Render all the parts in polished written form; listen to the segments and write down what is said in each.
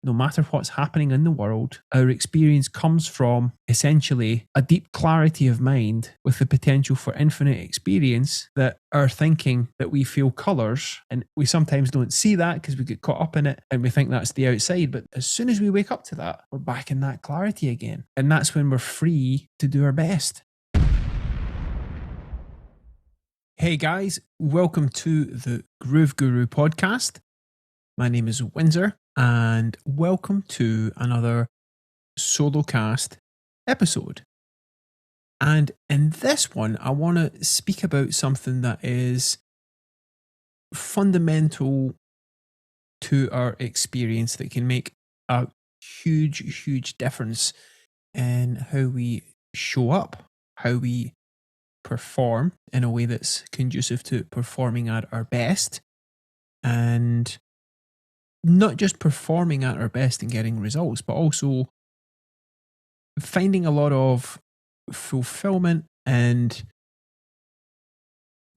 no matter what's happening in the world, our experience comes from essentially a deep clarity of mind with the potential for infinite experience, that our thinking that we feel colours, and we sometimes don't see that because we get caught up in it and we think that's the outside. But as soon as we wake up to that, we're back in that clarity again. And that's when we're free to do our best. Hey guys, welcome to the Groove Guru podcast. My name is Windsor, and welcome to another solo cast episode. And in this one, I want to speak about something that is fundamental to our experience that can make a huge difference in how we show up, how we perform in a way that's conducive to performing at our best, and not just performing at our best and getting results, but also finding a lot of fulfillment and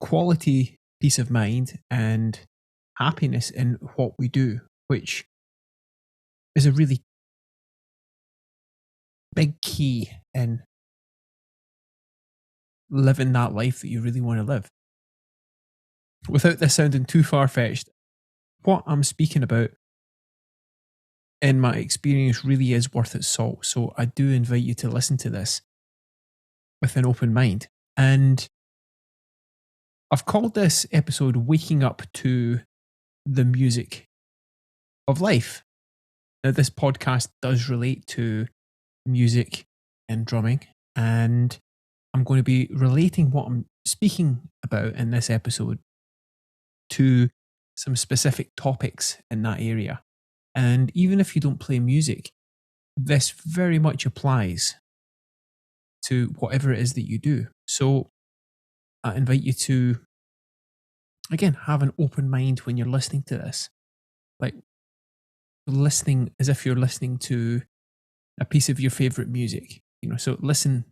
quality peace of mind and happiness in what we do, which is a really big key in living that life that you really want to live. Without this sounding too far-fetched, what I'm speaking about in my experience really is worth its salt. So I do invite you to listen to this with an open mind. And I've called this episode Waking Up to the Music of Life. Now, this podcast does relate to music and drumming, and I'm going to be relating what I'm speaking about in this episode to some specific topics in that area. And even if you don't play music, this very much applies to whatever it is that you do. So I invite you to, again, have an open mind when you're listening to this. Like, listening as if you're listening to a piece of your favorite music. So listen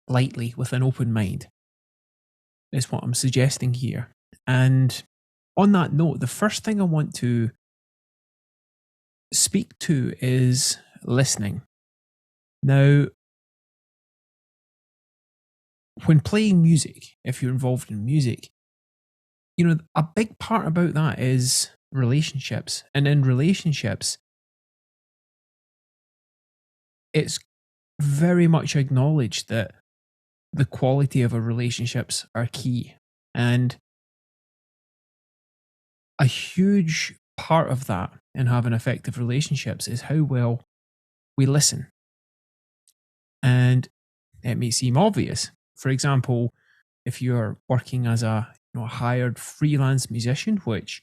lightly with an open mind is what I'm suggesting here. And on that note, the first thing I want to speak to is listening. Now, when playing music, if you're involved in music, a big part about that is relationships. And in relationships, it's very much acknowledged that the quality of our relationships are key. And a huge part of that in having effective relationships is how well we listen. And it may seem obvious. For example, if you're working as a hired freelance musician, which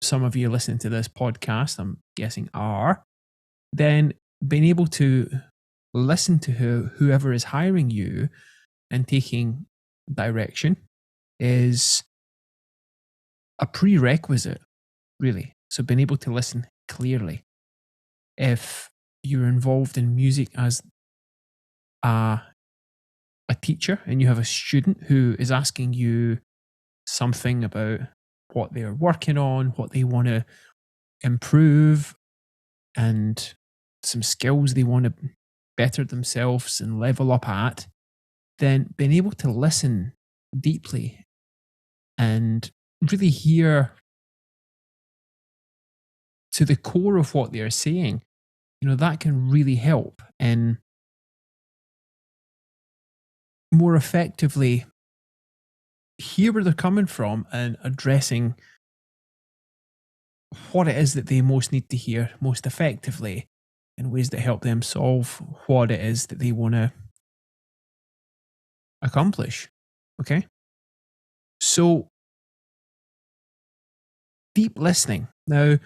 some of you listening to this podcast, I'm guessing, are, then being able to listen to whoever is hiring you and taking direction is a prerequisite, really. So being able to listen clearly. If you're involved in music as a teacher and you have a student who is asking you something about what they're working on, what they want to improve, and some skills they want to better themselves and level up at, then being able to listen deeply and really hear to the core of what they're saying, that can really help in more effectively hear where they're coming from and addressing what it is that they most need to hear most effectively in ways that help them solve what it is that they want to accomplish. Okay? So, deep listening. Now,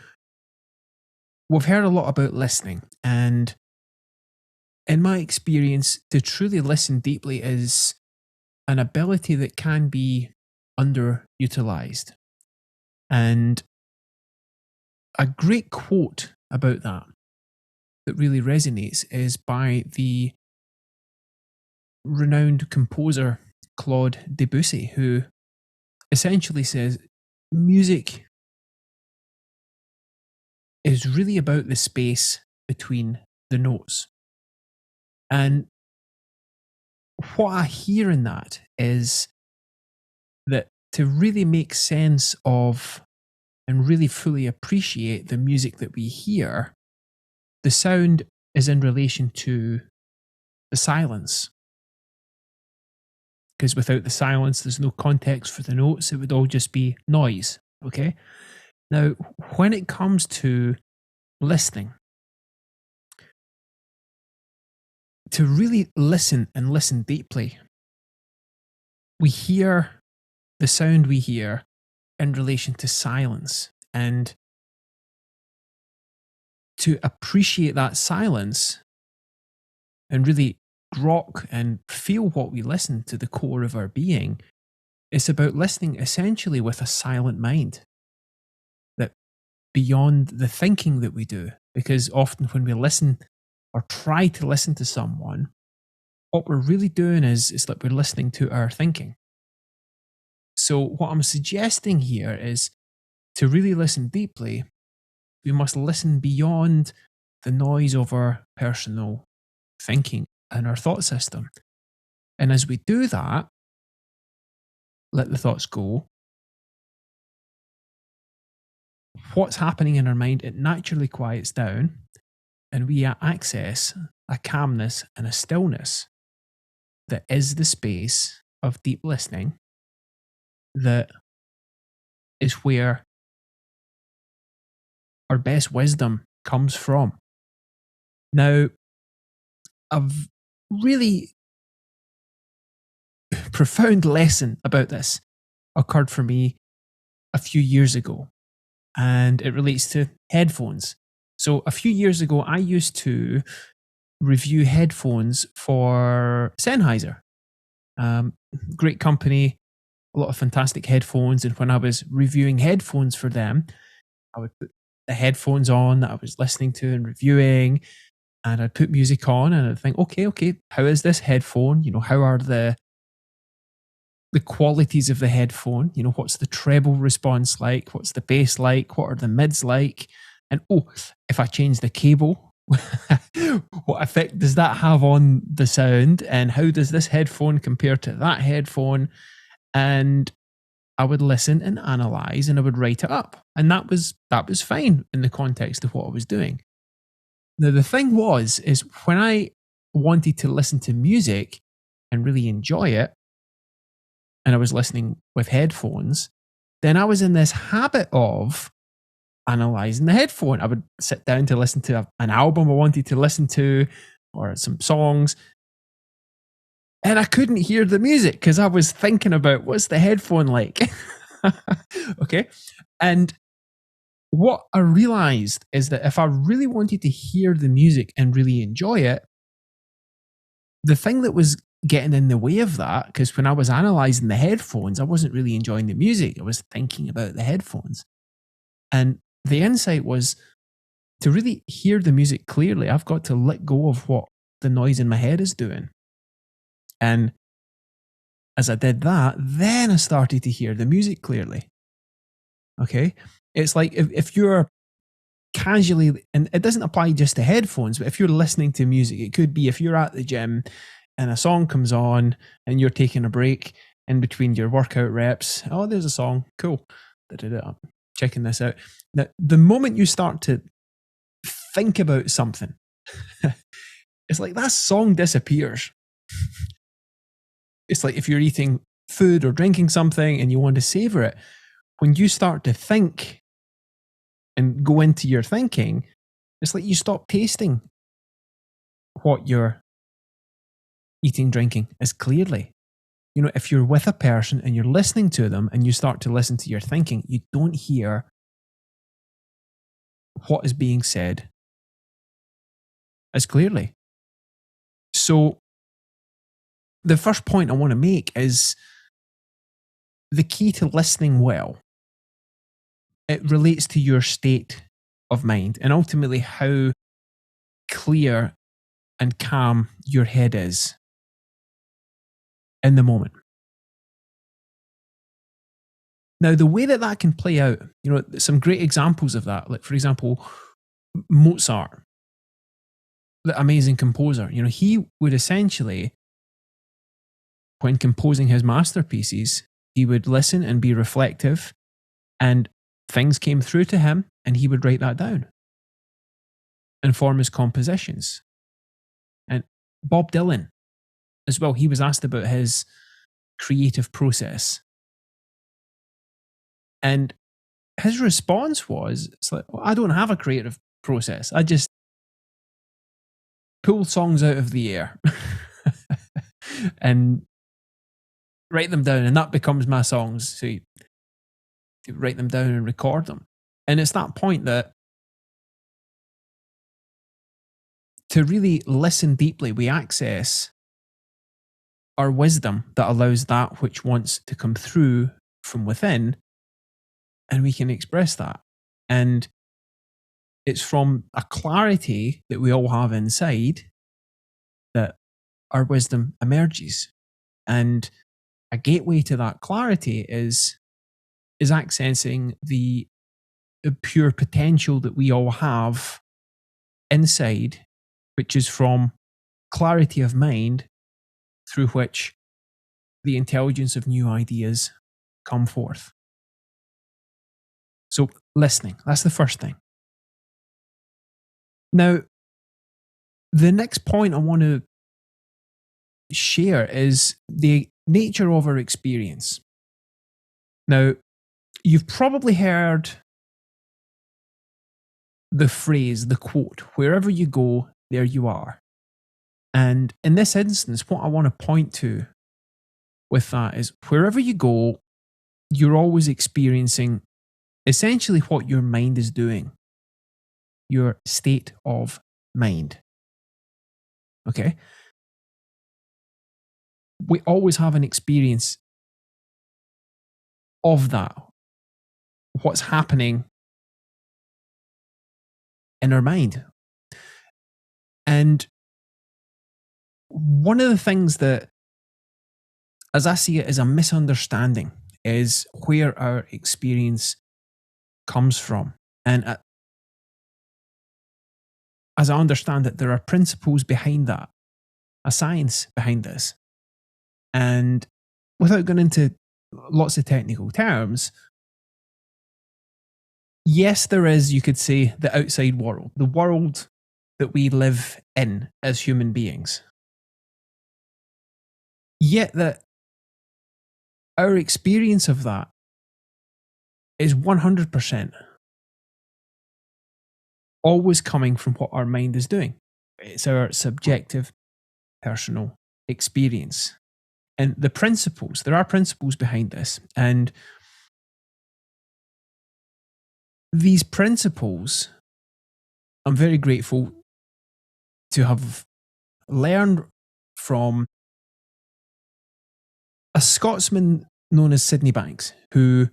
we've heard a lot about listening, and in my experience, to truly listen deeply is an ability that can be underutilized. And a great quote about that really resonates is by the renowned composer Claude Debussy, who essentially says music is really about the space between the notes. And what I hear in that is that to really make sense of and really fully appreciate the music that we hear, the sound is in relation to the silence. Because without the silence, there's no context for the notes. It would all just be noise. Okay. Now, when it comes to listening, to really listen and listen deeply, we hear the sound we hear in relation to silence. And to appreciate that silence and really grok and feel what we listen to the core of our being, it's about listening essentially with a silent mind that beyond the thinking that we do. Because often when we listen or try to listen to someone, what we're really doing is that we're listening to our thinking. So, what I'm suggesting here is to really listen deeply, we must listen beyond the noise of our personal thinking and our thought system. And as we do that, let the thoughts go. What's happening in our mind, it naturally quiets down and we access a calmness and a stillness that is the space of deep listening, that is where our best wisdom comes from. Now, a really profound lesson about this occurred for me a few years ago, and it relates to headphones. So, a few years ago, I used to review headphones for Sennheiser. Um, Great company, a lot of fantastic headphones. And when I was reviewing headphones for them, I would put the headphones on that I was listening to and reviewing, and I'd put music on and I'd think, okay, how is this headphone? How are the qualities of the headphone? What's the treble response like? What's the bass like? What are the mids like? And if I change the cable, what effect does that have on the sound? And how does this headphone compare to that headphone? And I would listen and analyze and I would write it up. And that was fine in the context of what I was doing. Now the thing is when I wanted to listen to music and really enjoy it, and I was listening with headphones, then I was in this habit of analyzing the headphone. I would sit down to listen to an album I wanted to listen to or some songs, and I couldn't hear the music because I was thinking about what's the headphone like. Okay. And what I realized is that if I really wanted to hear the music and really enjoy it, the thing that was getting in the way of that, because when I was analyzing the headphones, I wasn't really enjoying the music. I was thinking about the headphones. And the insight was to really hear the music clearly, I've got to let go of what the noise in my head is doing. And as I did that, then I started to hear the music clearly. Okay. It's like if you're casually, and it doesn't apply just to headphones, but if you're listening to music, it could be if you're at the gym and a song comes on and you're taking a break in between your workout reps. Oh, there's a song. Cool. I'm checking this out. Now, the moment you start to think about something, it's like that song disappears. It's like if you're eating food or drinking something and you want to savor it, when you start to think and go into your thinking, it's like you stop tasting what you're eating, drinking as clearly. If you're with a person and you're listening to them and you start to listen to your thinking, you don't hear what is being said as clearly. So, the first point I want to make is the key to listening well. It relates to your state of mind and ultimately how clear and calm your head is in the moment. Now, the way that can play out, some great examples of that, like for example, Mozart, the amazing composer, he would essentially, when composing his masterpieces, he would listen and be reflective, and things came through to him, and he would write that down and form his compositions. And Bob Dylan, as well, he was asked about his creative process. And his response was, it's like, well, I don't have a creative process. I just pull songs out of the air and write them down, and that becomes my songs. So you write them down and record them. And it's that point that to really listen deeply, we access our wisdom that allows that which wants to come through from within, and we can express that. And it's from a clarity that we all have inside that our wisdom emerges. And a gateway to that clarity is accessing the pure potential that we all have inside, which is from clarity of mind through which the intelligence of new ideas come forth. So listening, that's the first thing. Now, the next point I want to share is the nature of our experience. Now, you've probably heard the phrase, the quote, wherever you go, there you are. And in this instance, what I want to point to with that is wherever you go, you're always experiencing essentially what your mind is doing, your state of mind. Okay? We always have an experience of that, what's happening in our mind. And one of the things that, as I see it, is a misunderstanding is where our experience comes from. And as I understand it, there are principles behind that, a science behind this. And without going into lots of technical terms, yes, there is, you could say, the outside world, the world that we live in as human beings. Yet that our experience of that is 100% always coming from what our mind is doing. It's our subjective, personal experience. And the principles, there are principles behind this. And these principles, I'm very grateful to have learned from a Scotsman known as Sydney Banks, who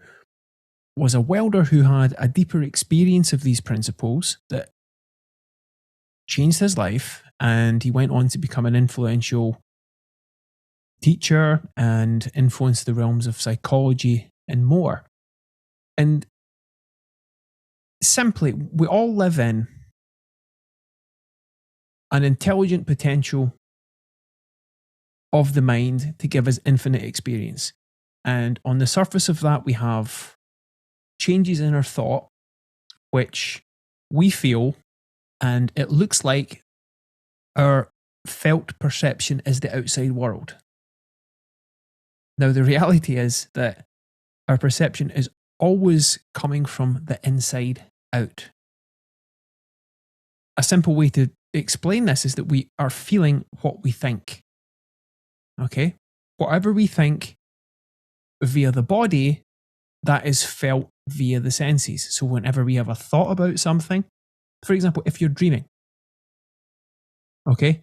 was a welder who had a deeper experience of these principles that changed his life, and he went on to become an influential teacher and influence the realms of psychology and more. And simply, we all live in an intelligent potential of the mind to give us infinite experience. And on the surface of that, we have changes in our thought, which we feel, and it looks like our felt perception is the outside world. Now, the reality is that our perception is always coming from the inside out. A simple way to explain this is that we are feeling what we think. Okay? Whatever we think via the body, that is felt via the senses. So whenever we have a thought about something, for example, if you're dreaming, okay,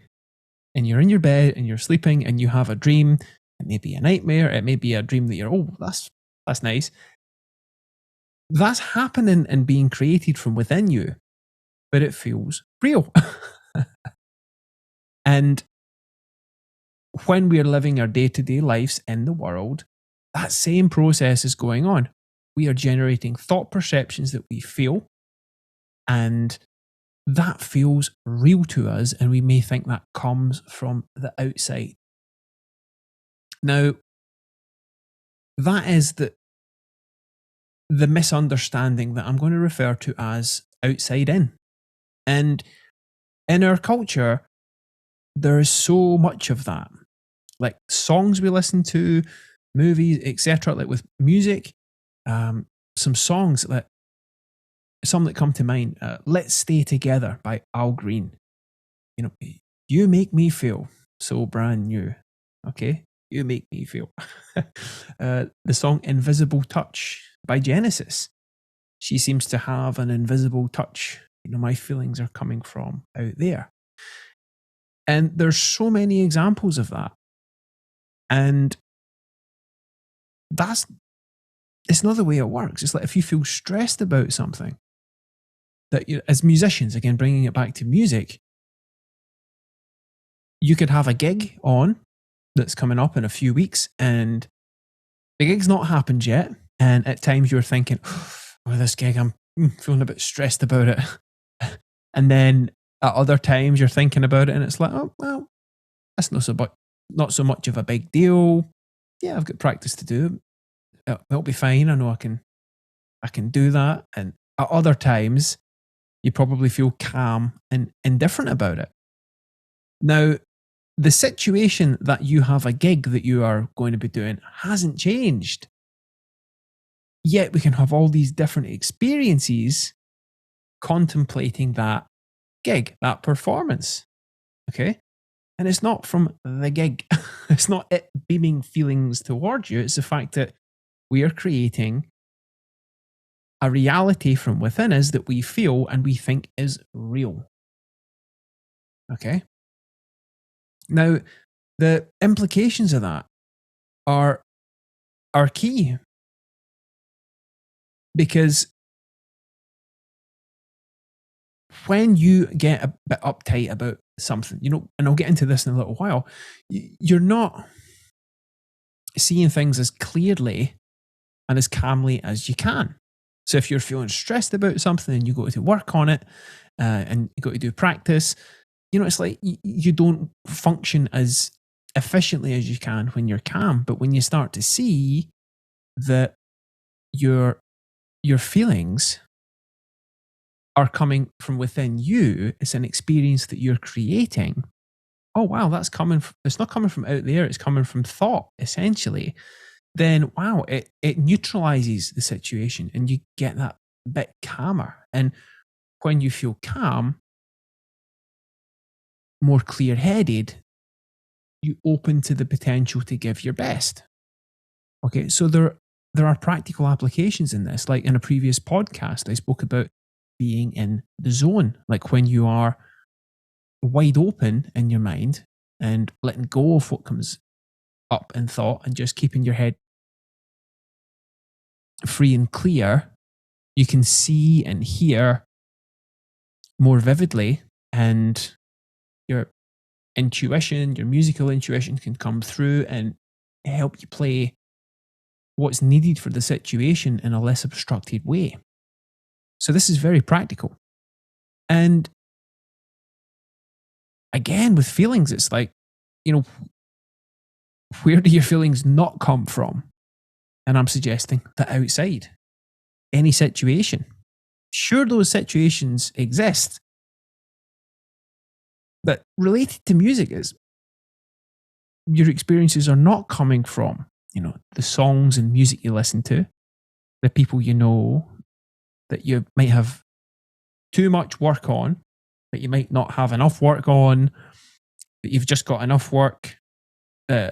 and you're in your bed and you're sleeping and you have a dream, it may be a nightmare, it may be a dream that you're, oh, that's nice. That's happening and being created from within you, but it feels real. And when we're living our day-to-day lives in the world, that same process is going on. We are generating thought perceptions that we feel, and that feels real to us, and we may think that comes from the outside. Now, that is the misunderstanding that I'm going to refer to as outside in. And in our culture, there is so much of that. Like songs we listen to, movies, etc. Like with music, some songs that some that come to mind. "Let's Stay Together" by Al Green. You know, you make me feel so brand new. Okay, you make me feel. The song "Invisible Touch" by Genesis. She seems to have an invisible touch. My feelings are coming from out there. And there's so many examples of that. And it's not the way it works. It's like if you feel stressed about something, that as musicians, again, bringing it back to music, you could have a gig on that's coming up in a few weeks, and the gig's not happened yet. And at times you're thinking, oh, this gig, I'm feeling a bit stressed about it. And then at other times you're thinking about it and it's like, oh, well, that's not so much of a big deal. Yeah, I've got practice to do. It'll be fine. I know I can do that. And at other times, you probably feel calm and indifferent about it. Now, the situation that you have a gig that you are going to be doing hasn't changed. Yet we can have all these different experiences contemplating that gig, that performance. Okay. And it's not from the gig. It's not it beaming feelings towards you. It's the fact that we are creating a reality from within us that we feel and we think is real. Okay. Now, the implications of that are key, because when you get a bit uptight about something, and I'll get into this in a little while, you're not seeing things as clearly and as calmly as you can. So if you're feeling stressed about something and you go to work on it, and you go to do practice, it's like you don't function as efficiently as you can when you're calm. But when you start to see that your feelings are coming from within you, it's an experience that you're creating. Oh wow, it's not coming from out there, it's coming from thought, essentially. Then wow, it neutralizes the situation and you get that bit calmer. And when you feel calm, more clear-headed, you open to the potential to give your best. Okay, so there are practical applications in this. Like in a previous podcast, I spoke about being in the zone, like when you are wide open in your mind and letting go of what comes up in thought and just keeping your head free and clear, you can see and hear more vividly, and your intuition, your musical intuition can come through and help you play what's needed for the situation in a less obstructed way. So this is very practical. And again, with feelings, it's like, where do your feelings not come from? And I'm suggesting the outside, any situation. Sure, those situations exist, but related to music is your experiences are not coming from, the songs and music you listen to, the people that you might have too much work on, that you might not have enough work on, that you've just got enough work, how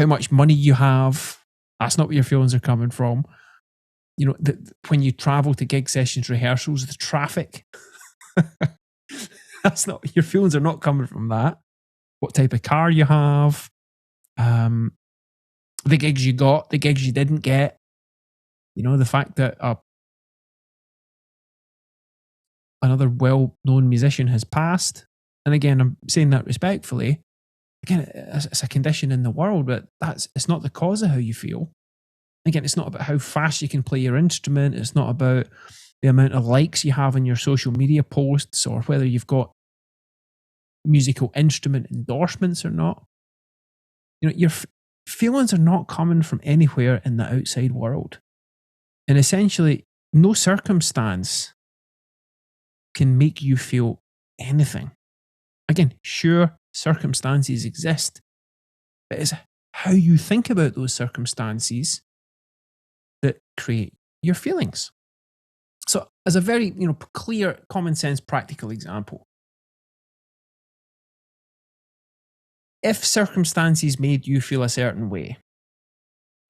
much money you have. That's not where your feelings are coming from. When you travel to gig sessions, rehearsals, the traffic, that's not, your feelings are not coming from that. What type of car you have, the gigs you got, the gigs you didn't get, the fact that another well-known musician has passed. And again, I'm saying that respectfully. Again, it's a condition in the world, but it's not the cause of how you feel. Again, it's not about how fast you can play your instrument. It's not about the amount of likes you have on your social media posts, or whether you've got musical instrument endorsements or not. Your feelings are not coming from anywhere in the outside world. And essentially, no circumstance can make you feel anything. Again, sure, circumstances exist, but it's how you think about those circumstances that create your feelings. So, as a very clear, common sense, practical example, if circumstances made you feel a certain way,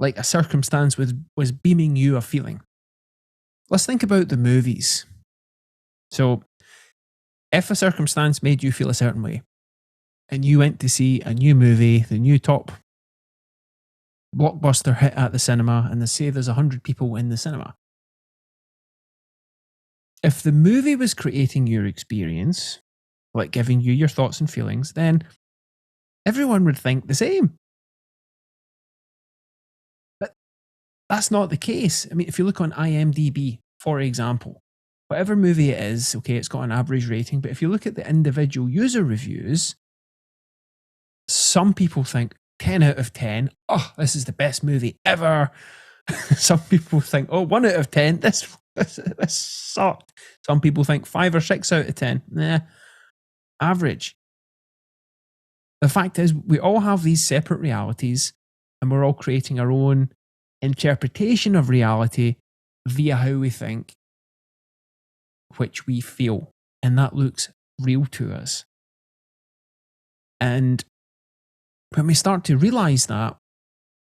like a circumstance was beaming you a feeling, let's think about the movies. So, if a circumstance made you feel a certain way, and you went to see a new movie, the new top blockbuster hit at the cinema, and they say there's 100 people in the cinema. If the movie was creating your experience, like giving you your thoughts and feelings, then everyone would think the same. But that's not the case. I mean, if you look on IMDb, for example, whatever movie it is, okay, it's got an average rating, but if you look at the individual user reviews, some people think 10 out of 10, oh, this is the best movie ever. Some people think, oh, 1 out of 10, this sucked. Some people think 5 or 6 out of 10, nah, average. The fact is, we all have these separate realities, and we're all creating our own interpretation of reality via how we think, which we feel, and that looks real to us. And when we start to realize that,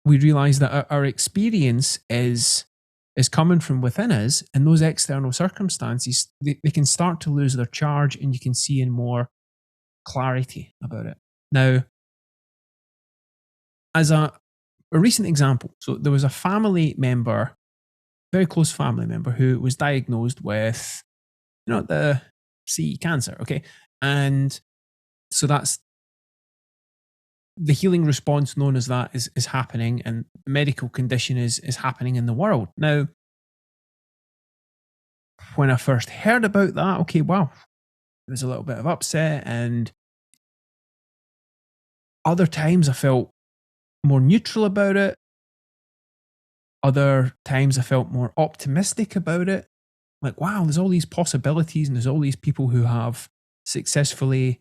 we realize that our experience is coming from within us, and those external circumstances, they can start to lose their charge, and you can see in more clarity about it. Now, as a recent example, so there was a family member, very close family member, who was diagnosed with, the cancer, okay? And so that's the healing response known as that is happening, and the medical condition is happening in the world. Now, when I first heard about that, okay, wow, there was a little bit of upset, and other times I felt more neutral about it. Other times I felt more optimistic about it. Like, wow, there's all these possibilities, and there's all these people who have successfully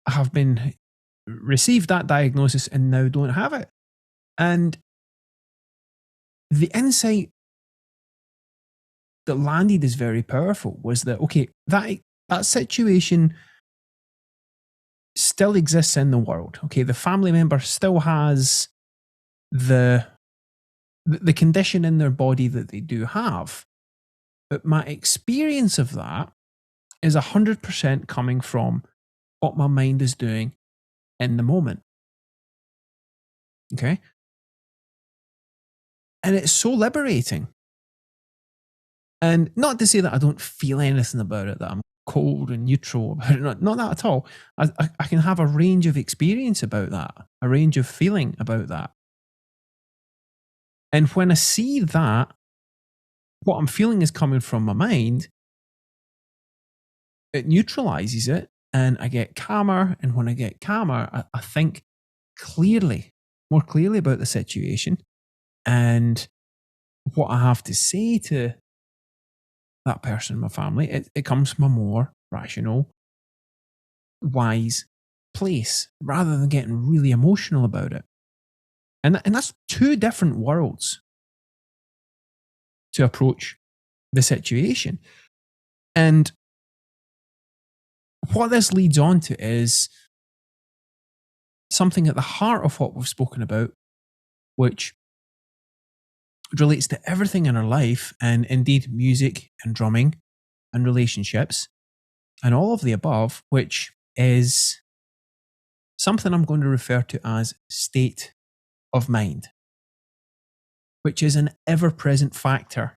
have been received that diagnosis and now don't have it. And the insight that landed is very powerful, was that, okay, that situation still exists in the world. Okay, the family member still has the condition in their body that they do have, but my experience of that is 100% coming from what my mind is doing in the moment. Okay, and it's so liberating. And not to say that I don't feel anything about it, that I'm cold and neutral about it. Not that at all. I can have a range of experience about that, a range of feeling about that. And when I see that, what I'm feeling is coming from my mind, it neutralizes it, and I get calmer. And when I get calmer, I think clearly, more clearly about the situation and what I have to say to that person in my family. It comes from a more rational, wise place, rather than getting really emotional about it. And that's two different worlds to approach the situation. And what this leads on to is something at the heart of what we've spoken about, which relates to everything in our life, and indeed music and drumming and relationships and all of the above, which is something I'm going to refer to as state of mind, which is an ever-present factor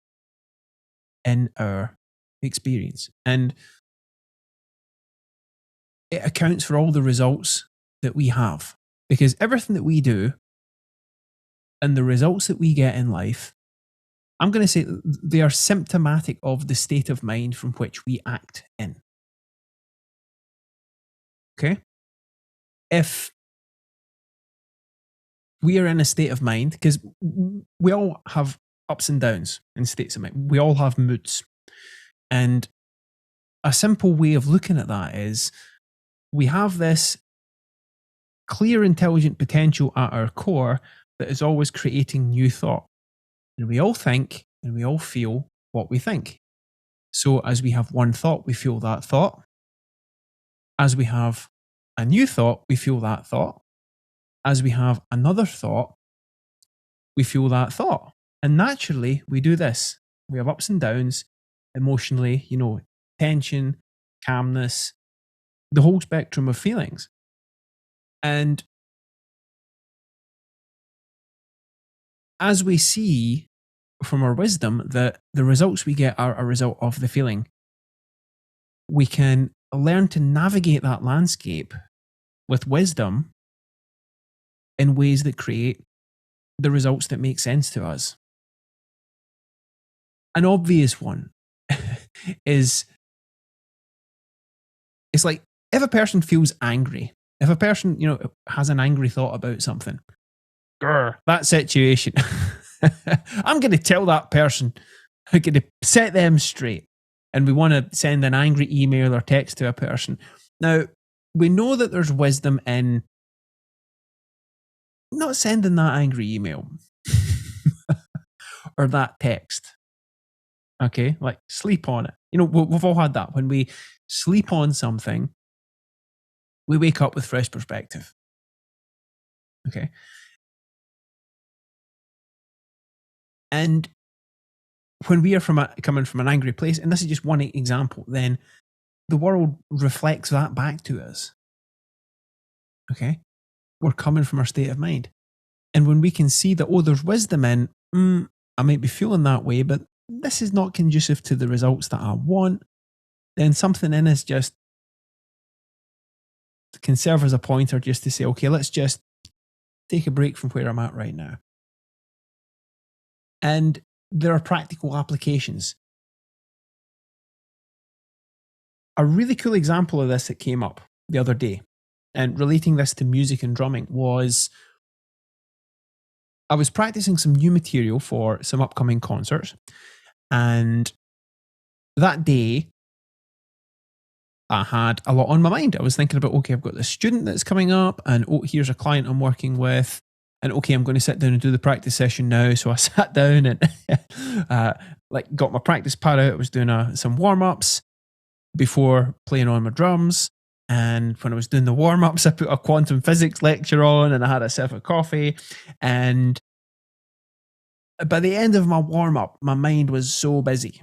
in our experience. And it accounts for all the results that we have, because everything that we do and the results that we get in life I'm going to say they are symptomatic of the state of mind from which we act in. Okay. If we are in a state of mind, because we all have ups and downs in states of mind, we all have moods. And a simple way of looking at that is we have this clear, intelligent potential at our core that is always creating new thought. And we all think and we all feel what we think. So as we have one thought, we feel that thought. As we have a new thought, we feel that thought. As we have another thought, we feel that thought. And naturally, we do this. We have ups and downs emotionally, tension, calmness, the whole spectrum of feelings. And as we see from our wisdom that the results we get are a result of the feeling, we can learn to navigate that landscape with wisdom in ways that create the results that make sense to us. An obvious one is it's like if a person feels angry, if a person, has an angry thought about something, that situation, I'm going to tell that person, I'm going to set them straight. And we want to send an angry email or text to a person. Now, we know that there's wisdom in not sending that angry email or that text. Okay, like sleep on it. We've all had that. When we sleep on something, we wake up with fresh perspective. Okay. And when we are coming from an angry place, and this is just one example, then the world reflects that back to us. Okay. We're coming from our state of mind. And when we can see that, there's wisdom in, I might be feeling that way, but this is not conducive to the results that I want, then something in us just can serve as a pointer just to say, okay, let's just take a break from where I'm at right now. And there are practical applications. A really cool example of this that came up the other day, and relating this to music and drumming, was I was practicing some new material for some upcoming concerts. And that day, I had a lot on my mind. I was thinking about, okay, I've got this student that's coming up, and here's a client I'm working with. And okay, I'm going to sit down and do the practice session now. So I sat down and got my practice pad out. I was doing some warm-ups before playing on my drums. And when I was doing the warm-ups, I put a quantum physics lecture on and I had a sip of coffee. And by the end of my warm-up, my mind was so busy.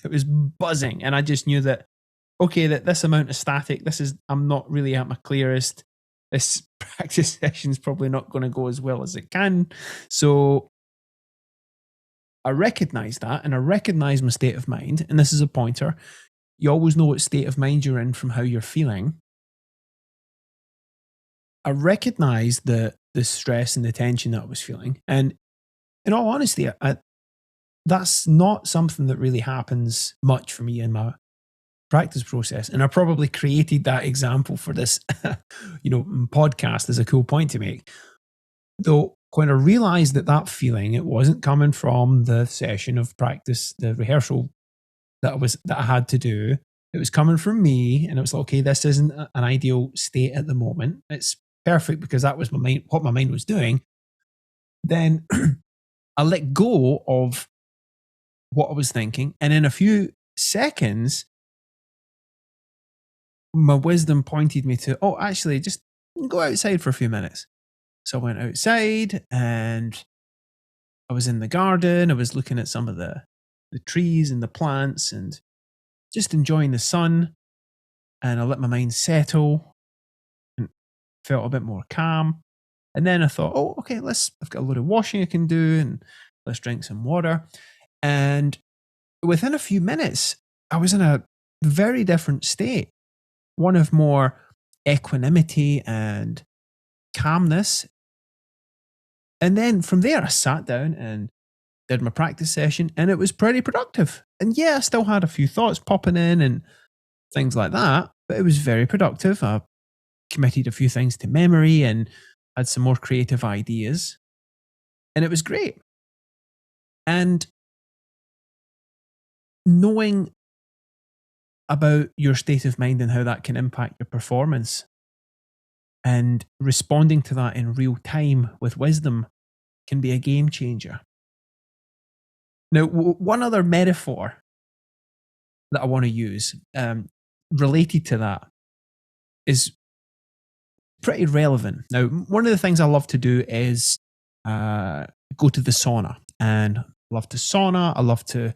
It was buzzing. And I just knew that, okay, that this amount of static, I'm not really at my clearest. This practice session's probably not going to go as well as it can. So I recognize that, and I recognize my state of mind. And this is a pointer. You always know what state of mind you're in from how you're feeling. I recognize the stress and the tension that I was feeling. And in all honesty, that's not something that really happens much for me in my practice process. And I probably created that example for this, podcast as a cool point to make. Though when I realized that feeling, it wasn't coming from the session of practice, the rehearsal that I had to do. It was coming from me, and it was like, okay, this isn't an ideal state at the moment. It's perfect because that was what my mind was doing. Then I let go of what I was thinking, and in a few seconds, my wisdom pointed me to, actually, just go outside for a few minutes. So I went outside and I was in the garden. I was looking at some of the trees and the plants and just enjoying the sun. And I let my mind settle and felt a bit more calm. And then I thought, okay, I've got a load of washing I can do, and let's drink some water. And within a few minutes, I was in a very different state. One of more equanimity and calmness. And then from there, I sat down and did my practice session, and it was pretty productive. And yeah, I still had a few thoughts popping in and things like that, but it was very productive. I committed a few things to memory and had some more creative ideas, and it was great. And knowing about your state of mind and how that can impact your performance and responding to that in real time with wisdom can be a game changer. Now, one other metaphor that I want to use related to that is pretty relevant. Now, one of the things I love to do is go to the sauna, and I love to sauna. I love to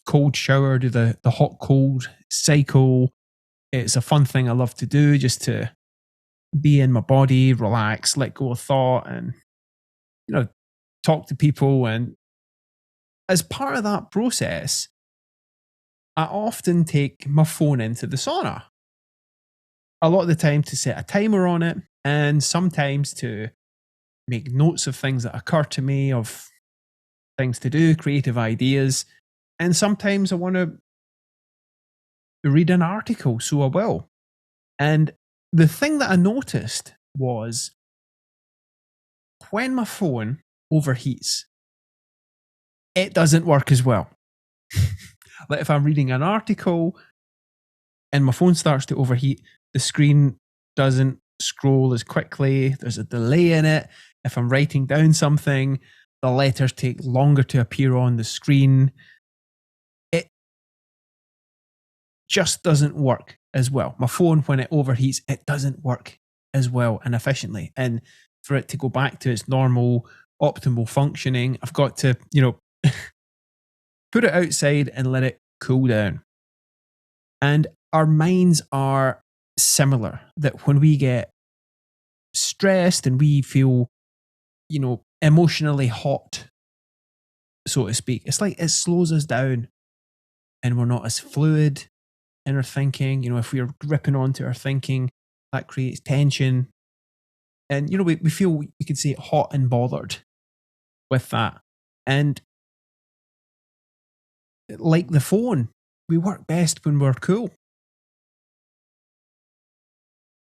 cold shower, do the hot cold cycle. It's a fun thing I love to do just to be in my body, relax, let go of thought, and you know, talk to people. And as part of that process, I often take my phone into the sauna. A lot of the time to set a timer on it, and sometimes to make notes of things that occur to me, of things to do, creative ideas. And sometimes I want to read an article, so I will. And the thing that I noticed was when my phone overheats, it doesn't work as well. Like if I'm reading an article and my phone starts to overheat, the screen doesn't scroll as quickly. There's a delay in it. If I'm writing down something, the letters take longer to appear on the screen. It just doesn't work as well. My phone, when it overheats, it doesn't work as well and efficiently. And for it to go back to its normal, optimal functioning, I've got to, put it outside and let it cool down. And our minds are similar, that when we get stressed and we feel, emotionally hot, so to speak, it's like it slows us down and we're not as fluid in our thinking. If we're gripping onto our thinking, that creates tension. And, we feel, we could say, hot and bothered with that. And like the phone, we work best when we're cool.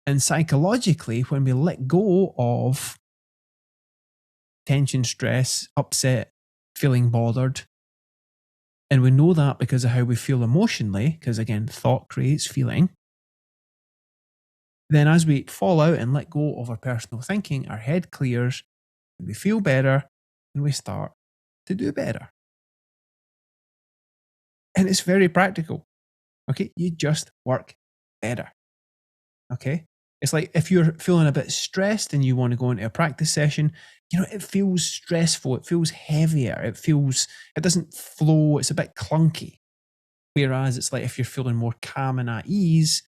And psychologically, when we let go of tension, stress, upset, feeling bothered, and we know that because of how we feel emotionally, because again, thought creates feeling, then as we fall out and let go of our personal thinking, our head clears, and we feel better, and we start to do better. And it's very practical. Okay. You just work better. Okay. It's like if you're feeling a bit stressed and you want to go into a practice session, it feels stressful. It feels heavier. It doesn't flow. It's a bit clunky. Whereas it's like if you're feeling more calm and at ease,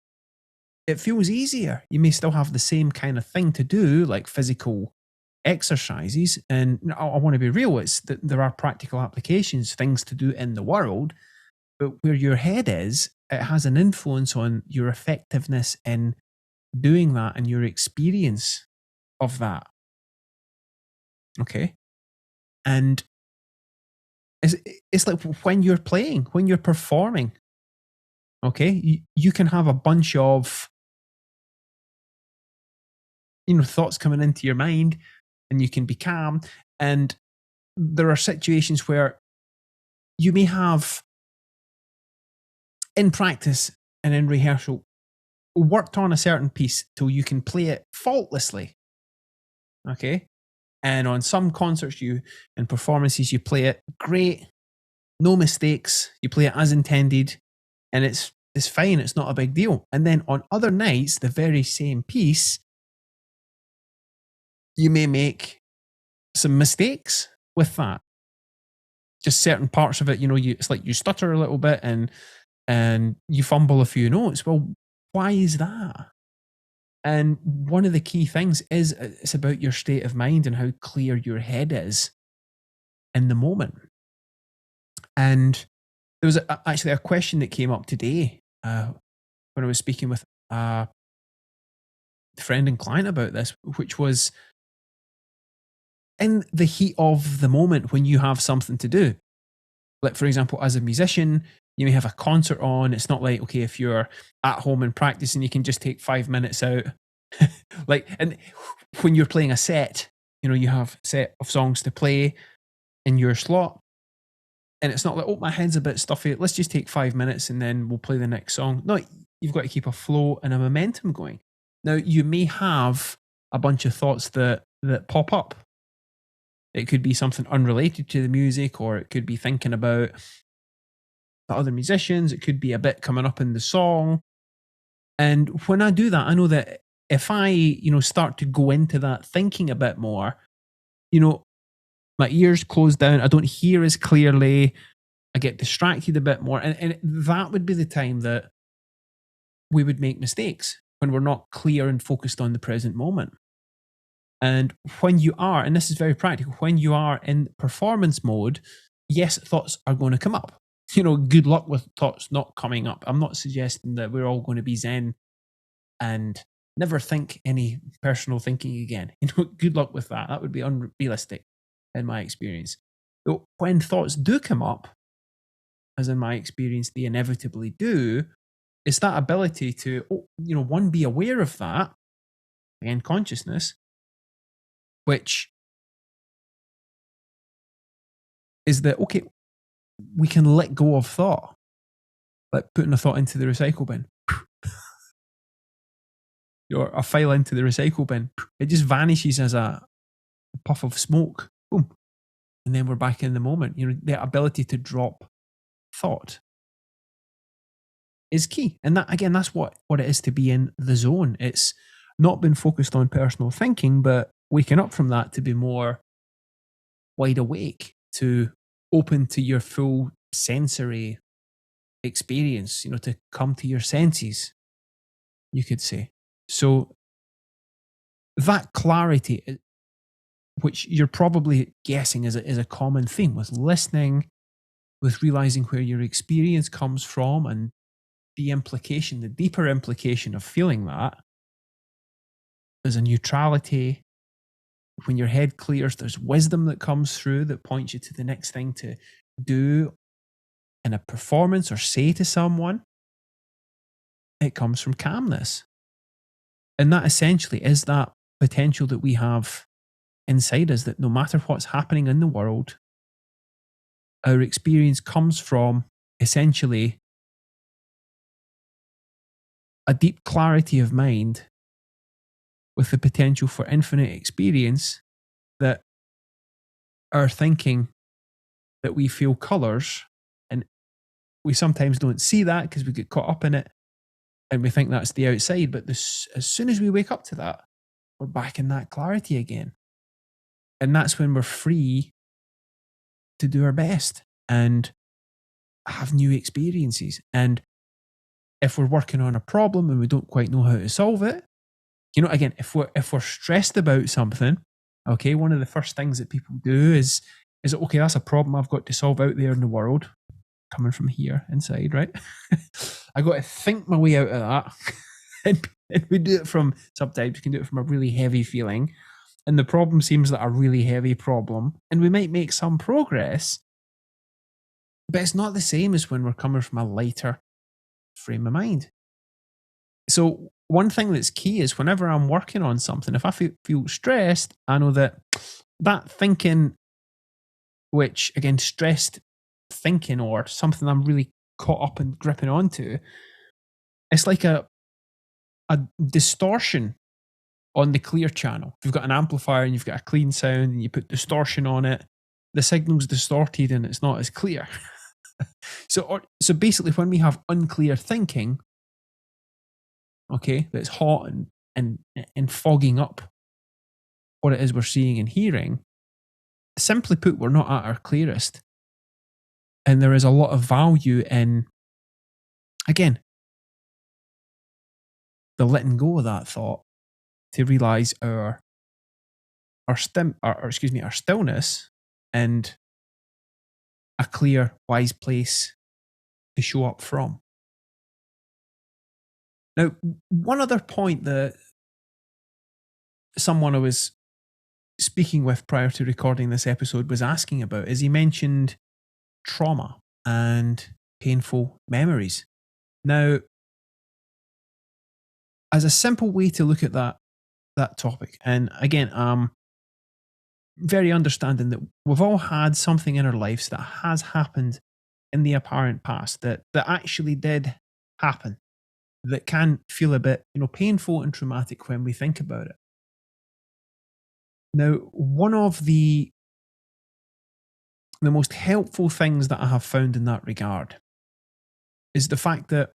it feels easier. You may still have the same kind of thing to do, like physical exercises. And I want to be real, it's that there are practical applications, things to do in the world, but where your head is, it has an influence on your effectiveness in doing that and your experience of that. Okay. And it's, it's like when you're playing, when you're performing, okay, you can have a bunch of, thoughts coming into your mind and you can be calm. And there are situations where you may have in practice and in rehearsal worked on a certain piece till you can play it faultlessly. Okay. And on some concerts and performances, you play it great, no mistakes, you play it as intended, and it's fine, it's not a big deal. And then on other nights, the very same piece, you may make some mistakes with that. Just certain parts of it, it's like you stutter a little bit and you fumble a few notes. Well, why is that? And one of the key things is it's about your state of mind and how clear your head is in the moment. And there was actually a question that came up today when I was speaking with a friend and client about this, which was in the heat of the moment when you have something to do. Like, for example, as a musician, you may have a concert on. It's not like, okay, if you're at home and practicing, you can just take 5 minutes out. Like, and when you're playing a set, you have a set of songs to play in your slot. And it's not like, oh, my head's a bit stuffy. Let's just take 5 minutes and then we'll play the next song. No, you've got to keep a flow and a momentum going. Now, you may have a bunch of thoughts that pop up. It could be something unrelated to the music, or it could be thinking about the other musicians. It could be a bit coming up in the song. And when I do that, I know that if I, start to go into that thinking a bit more, you know, my ears close down. I don't hear as clearly. I get distracted a bit more. And that would be the time that we would make mistakes, when we're not clear and focused on the present moment. And when you are, and this is very practical, when you are in performance mode, yes, thoughts are going to come up. Good luck with thoughts not coming up. I'm not suggesting that we're all going to be Zen and never think any personal thinking again. Good luck with that. That would be unrealistic in my experience. So when thoughts do come up, as in my experience, they inevitably do, it's that ability to, one, be aware of that, again, consciousness, which is that, okay, we can let go of thought, like putting a thought into the recycle bin, or a file into the recycle bin. It just vanishes as a puff of smoke, boom, and then we're back in the moment. The ability to drop thought is key. And that, again, that's what it is to be in the zone. It's not been focused on personal thinking, but waking up from that to be more wide awake, to open to your full sensory experience, to come to your senses, you could say. So that clarity, which you're probably guessing is a common theme with listening, with realizing where your experience comes from, and the deeper implication of feeling that. There's a neutrality. When your head clears, there's wisdom that comes through that points you to the next thing to do in a performance or say to someone. It comes from calmness. And that essentially is that potential that we have inside us, that no matter what's happening in the world, our experience comes from essentially a deep clarity of mind with the potential for infinite experience, that our thinking, that we feel colours, and we sometimes don't see that because we get caught up in it and we think that's the outside. But as soon as we wake up to that, we're back in that clarity again. And that's when we're free to do our best and have new experiences. And if we're working on a problem and we don't quite know how to solve it, again, if we're stressed about something, okay, one of the first things that people do is okay, that's a problem I've got to solve out there in the world, coming from here inside, right? I got to think my way out of that. and we do it from, sometimes we can do it from a really heavy feeling, and the problem seems like a really heavy problem, and we might make some progress, but it's not the same as when we're coming from a lighter frame of mind. So one thing that's key is, whenever I'm working on something, if I feel stressed, I know that thinking, which, again, stressed thinking, or something I'm really caught up and gripping onto, it's like a distortion on the clear channel. If you've got an amplifier and you've got a clean sound and you put distortion on it, the signal's distorted and it's not as clear. So basically, when we have unclear thinking, okay, that's hot and fogging up what it is we're seeing and hearing, simply put, we're not at our clearest. And there is a lot of value in, again, the letting go of that thought, to realize our stillness, and a clear, wise place to show up from. Now, one other point that someone I was speaking with prior to recording this episode was asking about is he mentioned trauma and painful memories. Now, as a simple way to look at that topic, and again, very understanding that we've all had something in our lives that has happened in the apparent past that actually did happen that can feel a bit, painful and traumatic when we think about it. Now, one of the most helpful things that I have found in that regard is the fact that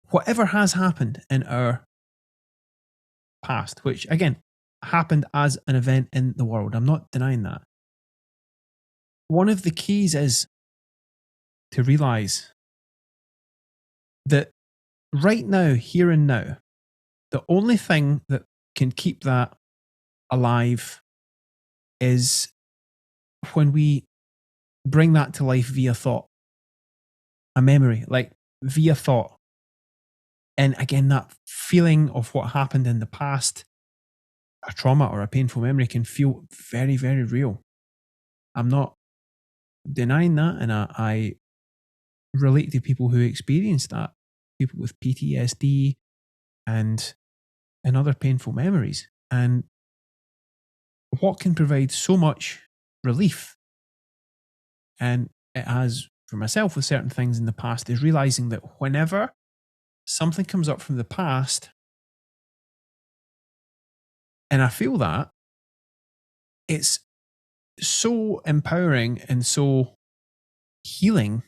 whatever has happened in our past, which again happened as an event in the world, I'm not denying that. One of the keys is to realize that right now, here and now, the only thing that can keep that alive is when we bring that to life via thought, a memory, like via thought. And again, that feeling of what happened in the past, a trauma or a painful memory can feel very, very real. I'm not denying that. And I relate to people who experience that, people with PTSD and other painful memories. And what can provide so much relief, and it has for myself with certain things in the past, is realizing that whenever something comes up from the past and I feel that, it's so empowering and so healing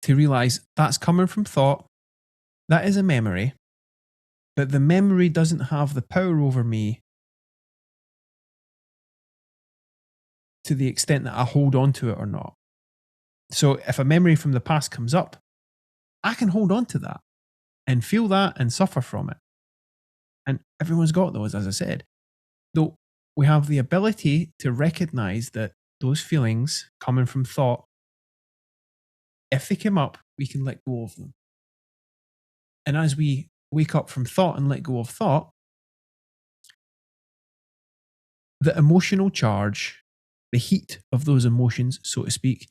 to realize that's coming from thought, that is a memory, but the memory doesn't have the power over me to the extent that I hold on to it or not. So if a memory from the past comes up, I can hold on to that and feel that and suffer from it. And everyone's got those, as I said. Though we have the ability to recognize that those feelings coming from thought, if they come up, we can let go of them. And as we wake up from thought and let go of thought, the emotional charge, the heat of those emotions, so to speak,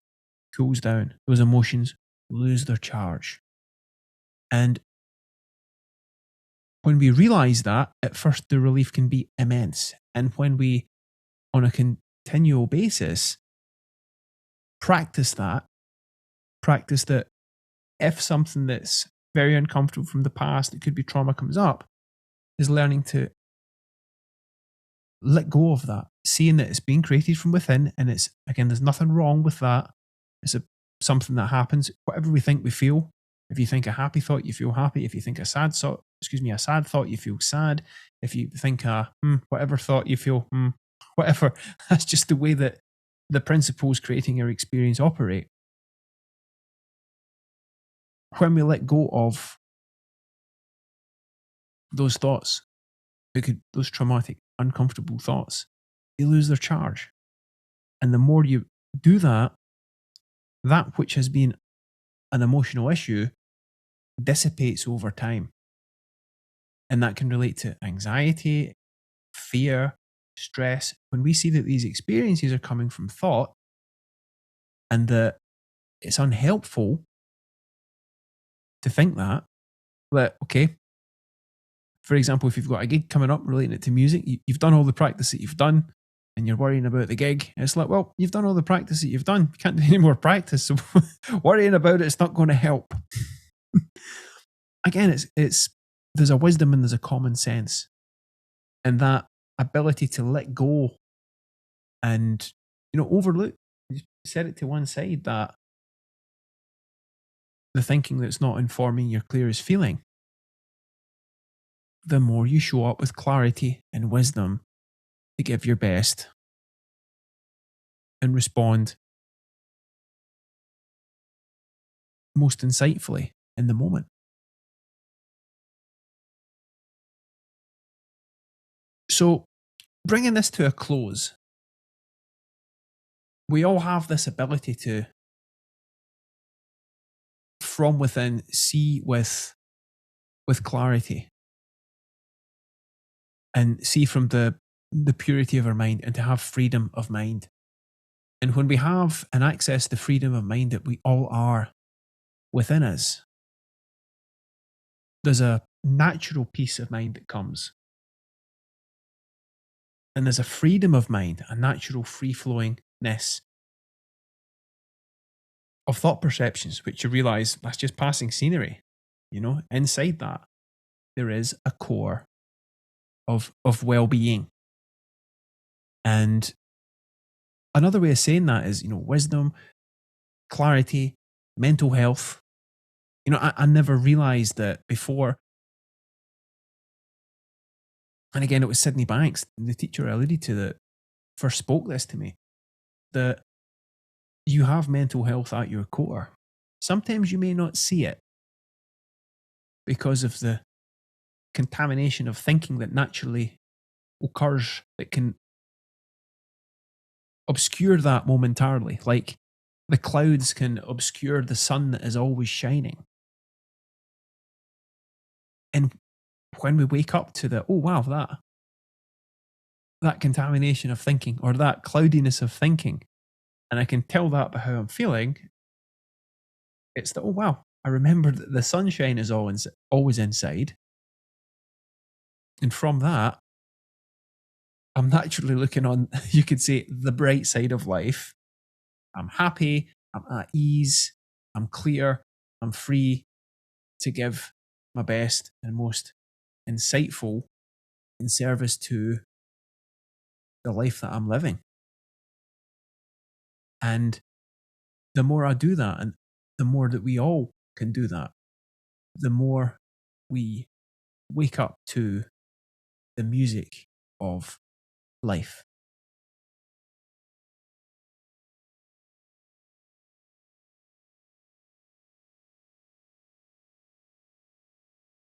cools down. Those emotions lose their charge. And when we realize that, at first the relief can be immense. And when we, on a continual basis, practice that if something that's very uncomfortable from the past, it could be trauma, comes up, is learning to let go of that, seeing that it's being created from within. And it's, again, there's nothing wrong with that. It's something that happens. Whatever we think, we feel. If you think a happy thought, you feel happy. If you think a sad thought, a sad thought, you feel sad. If you think a whatever thought, you feel whatever. That's just the way that the principles creating our experience operate. When we let go of those thoughts, those traumatic, uncomfortable thoughts, they lose their charge. And the more you do that, that which has been an emotional issue dissipates over time. And that can relate to anxiety, fear, stress. When we see that these experiences are coming from thought and that it's unhelpful to think that, okay, for example, if you've got a gig coming up relating it to music, you've done all the practice that you've done and you're worrying about the gig. It's like, well, you've done all the practice that you've done. You can't do any more practice. So worrying about it's not going to help. Again, it's there's a wisdom and there's a common sense. And that ability to let go and, overlook, you set it to one side, that the thinking that's not informing your clearest feeling, the more you show up with clarity and wisdom to give your best and respond most insightfully in the moment. So, bringing this to a close, we all have this ability to, from within, see with clarity. and see from the purity of our mind and to have freedom of mind. And when we have and access the freedom of mind that we all are within us, there's a natural peace of mind that comes. And there's a freedom of mind, a natural free flowingness of thought perceptions, which you realize that's just passing scenery. You know, inside that, there is a core of well being. And another way of saying that is, you know, wisdom, clarity, mental health. You know, I never realized that before. And again, it was Sydney Banks, the teacher I alluded to, that first spoke this to me, that you have mental health at your core. Sometimes you may not see it because of the contamination of thinking that naturally occurs that can obscure that momentarily. Like the clouds can obscure the sun that is always shining. And when we wake up to the, oh wow, that contamination of thinking or that cloudiness of thinking, and I can tell that by how I'm feeling, it's the, oh wow, I remember that the sunshine is always inside. And from that, I'm naturally looking on, you could say, the bright side of life. I'm happy, I'm at ease, I'm clear, I'm free to give my best and most insightful in service to the life that I'm living. And the more I do that, and the more that we all can do that, the more we wake up to the music of life.